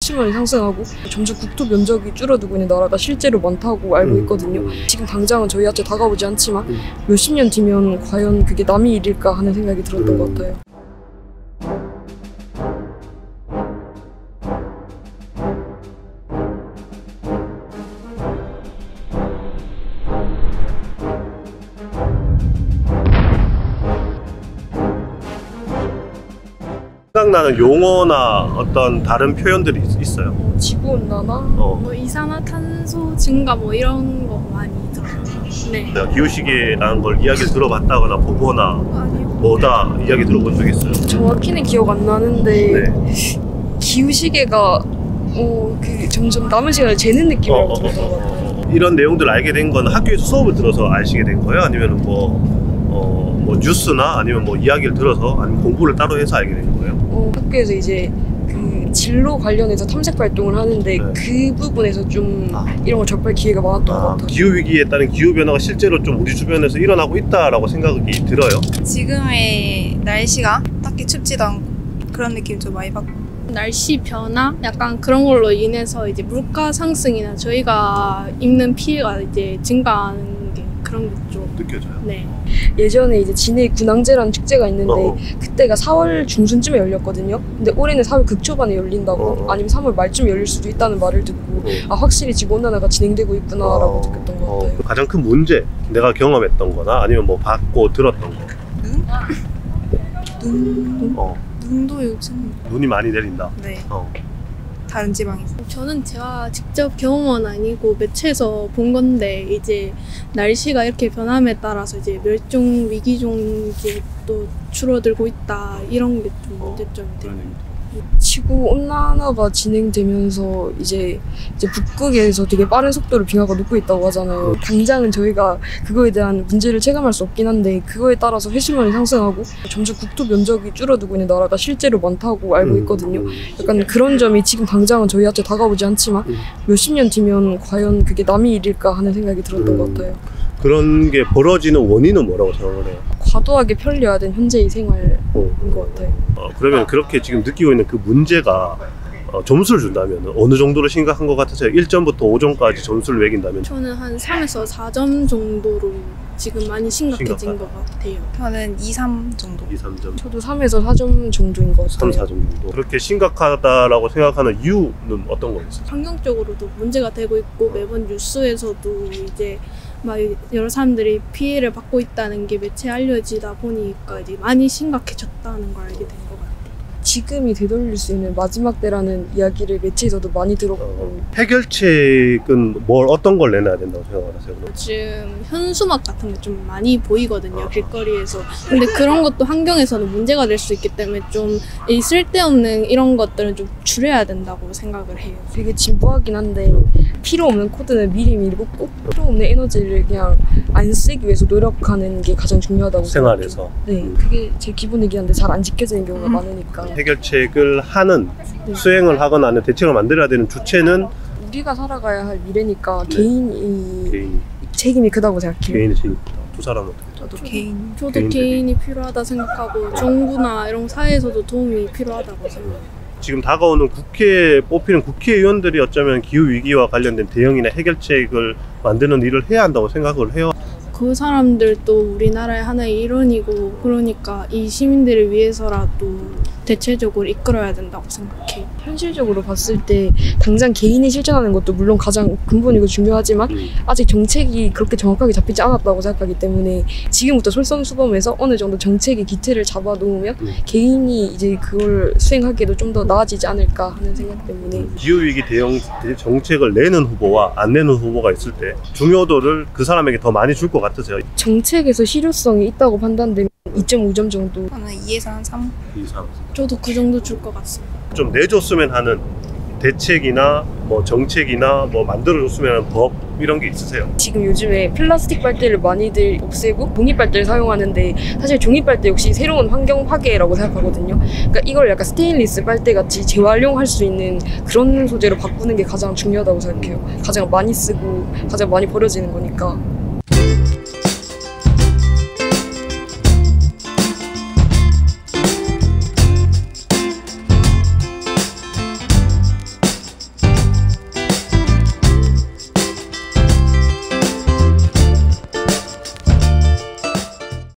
해수면이 상승하고 점점 국토 면적이 줄어들고 있는 나라가 실제로 많다고 알고 있거든요. 지금 당장은 저희한테 다가오지 않지만 몇십 년 뒤면 과연 그게 남의 일일까 하는 생각이 들었던 것 같아요. 생각나는 용어나 어떤 다른 표현들이 있어요? 지구온난화? 뭐 이산화탄소 증가 뭐 이런 거 많이 들어요. 네. 기후시계라는 걸 이야기를 들어봤다거나 보거나 아니요. 뭐다 이야기 들어본 적 있어요? 정확히는 기억 안 나는데 네. 기후시계가 그 점점 남은 시간을 재는 느낌이라고 들었던 것 같아요. 이런 내용들을 알게 된 건 학교에서 수업을 들어서 아시게 된 거예요? 아니면 뭐 뉴스나 아니면 뭐 이야기를 들어서 아니면 공부를 따로 해서 알게 된 거예요? 학교에서 이제 그 진로 관련해서 탐색 활동을 하는데 그 부분에서 좀 이런 걸 접할 기회가 많았던 것 같아요. 기후위기에 따른 기후변화가 실제로 좀 우리 주변에서 일어나고 있다라고 생각이 들어요. 지금의 날씨가 딱히 춥지도 않고 그런 느낌 좀 많이 받고, 날씨 변화 약간 그런 걸로 인해서 이제 물가 상승이나 저희가 입는 피해가 이제 증가하는 게 그런 게 좀 느껴져요. 네. 예전에 이제 진해 군항제라는 축제가 있는데 그때가 4월 중순쯤에 열렸거든요. 근데 올해는 4월 극초반에 열린다고 아니면 3월 말쯤에 열릴 수도 있다는 말을 듣고 확실히 지구온난화가 진행되고 있구나라고 느꼈던 것 같아요. 가장 큰 문제, 내가 경험했던 거나 아니면 뭐 봤고 들었던 거. 눈도 요즘 눈이 많이 내린다. 네. 다른 지방에서. 저는 제가 직접 경험은 아니고 매체에서 본 건데 이제 날씨가 이렇게 변함에 따라서 이제 멸종 위기종이 또 줄어들고 있다 이런 게 좀 문제점이 되는. 지구 온난화가 진행되면서 이제 북극에서 되게 빠른 속도로 빙하가 녹고 있다고 하잖아요. 당장은 저희가 그거에 대한 문제를 체감할 수 없긴 한데 그거에 따라서 해수면이 상승하고 점점 국토 면적이 줄어들고 있는 나라가 실제로 많다고 알고 있거든요. 약간 그런 점이 지금 당장은 저희한테 다가오지 않지만 몇십 년 뒤면 과연 그게 남의 일일까 하는 생각이 들었던 것 같아요. 그런 게 벌어지는 원인은 뭐라고 생각을 해요? 과도하게 편리화된 현재의 생활인 것 같아요. 그러면 그렇게 지금 느끼고 있는 그 문제가 점수를 준다면 어느 정도로 심각한 것 같으세요? 1점부터 5점까지 점수를 매긴다면? 저는 한 3에서 4점 정도로 지금 많이 심각해진 것 같아요. 저는 2, 3 정도. 2, 3점. 저도 3에서 4점 정도인 것 같아요. 3, 4점 정도. 그렇게 심각하다라고 생각하는 이유는 어떤 거 있어요? 환경적으로도 문제가 되고 있고 매번 뉴스에서도 이제 막 여러 사람들이 피해를 받고 있다는 게 매체에 알려지다 보니까 이제 많이 심각해졌다는 걸 알게 된 것 같아요. 지금이 되돌릴 수 있는 마지막 때라는 이야기를 매체에서도 많이 들었고 해결책은 어떤 걸 내놔야 된다고 생각하세요? 요즘 현수막 같은 게 좀 많이 보이거든요, 길거리에서. 근데 그런 것도 환경에서는 문제가 될 수 있기 때문에 좀 이 쓸데없는 이런 것들은 좀 줄여야 된다고 생각을 해요. 되게 진부하긴 한데 필요 없는 코드는 미리미리 뽑고 필요 없는 에너지를 그냥 안 쓰기 위해서 노력하는 게 가장 중요하다고 생활에서. 네, 그게 제 기본이긴 한데 잘 안 지켜지는 경우가 많으니까. 해결책을 하는, 수행을 하거나 아니면 대책을 만들어야 되는 주체는 우리가 살아가야 할 미래니까 개인이 책임이 크다고 생각해요. 개인의 책임이 크다. 두 사람은 어떻게? 저도 개인이 필요하다 생각하고 정부나 이런 사회에서도 도움이 필요하다고 생각해요. 지금 다가오는 국회에 뽑히는 국회의원들이 어쩌면 기후위기와 관련된 대응이나 해결책을 만드는 일을 해야 한다고 생각을 해요. 그 사람들도 우리나라의 하나의 일원이고 그러니까 이 시민들을 위해서라도 대체적으로 이끌어야 된다고 생각해요. 현실적으로 봤을 때 당장 개인이 실천하는 것도 물론 가장 근본이고 중요하지만 아직 정책이 그렇게 정확하게 잡히지 않았다고 생각하기 때문에 지금부터 솔선수범해서 어느 정도 정책의 기틀을 잡아놓으면 개인이 이제 그걸 수행하기에도 좀 더 나아지지 않을까 하는 생각 때문에 기후위기 대응 정책을 내는 후보와 안 내는 후보가 있을 때 중요도를 그 사람에게 더 많이 줄 것 같으세요? 정책에서 실효성이 있다고 판단되면 2.5점 정도. 저는 2에서 한 3. 2, 3. 저도 그 정도 줄 것 같습니다. 좀 내줬으면 하는 대책이나 뭐 정책이나 뭐 만들어줬으면 하는 법 이런 게 있으세요? 지금 요즘에 플라스틱 빨대를 많이들 없애고 종이 빨대를 사용하는데 사실 종이 빨대 역시 새로운 환경 파괴라고 생각하거든요. 그러니까 이걸 약간 스테인리스 빨대 같이 재활용할 수 있는 그런 소재로 바꾸는 게 가장 중요하다고 생각해요. 가장 많이 쓰고 가장 많이 버려지는 거니까.